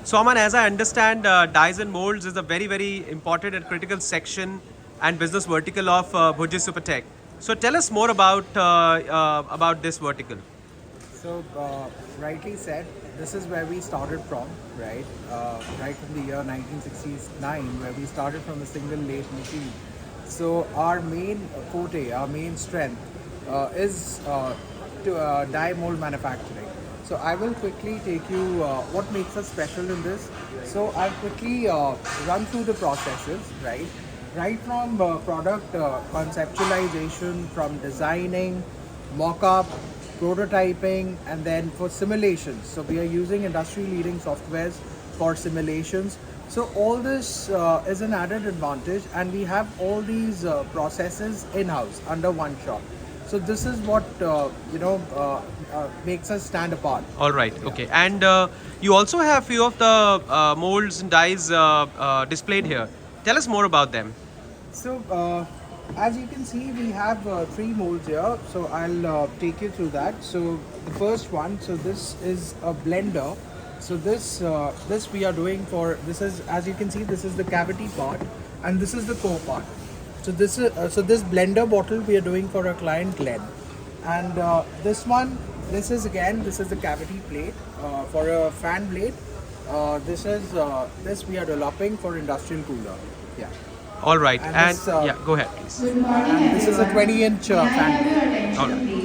So Aman, as I understand, dyes and molds is a very, very important and critical section and business vertical of Bhurji Supertek. So tell us more about this vertical. So, rightly said, this is where we started from, right? Right from the year 1969, where we started from a single lathe machine. So, our main forte, our main strength is die mold manufacturing. So, I will quickly take you what makes us special in this. So, I'll quickly run through the processes, right? Right from product conceptualization, from designing, mock-up, prototyping, and then for simulations. So we are using industry leading softwares for simulations. So all this is an added advantage, and we have all these processes in-house under one shop. So this is what makes us stand apart. All right. Yeah. Okay. And you also have few of the molds and dyes displayed here. Tell us more about them. So, as you can see, we have three molds here. So, I'll take you through that. So, the first one, so this is a blender. So, this we are doing for, this is, as you can see, this is the cavity part, and this is the core part. So, this blender bottle we are doing for our client Glenn. And this one, this is the cavity plate for a fan blade. This we are developing for industrial cooler. Yeah. All right. And And this, yeah, go ahead, please. Good morning, and this is a everyone. 20-inch May I fan have blade. your attention, All right. please?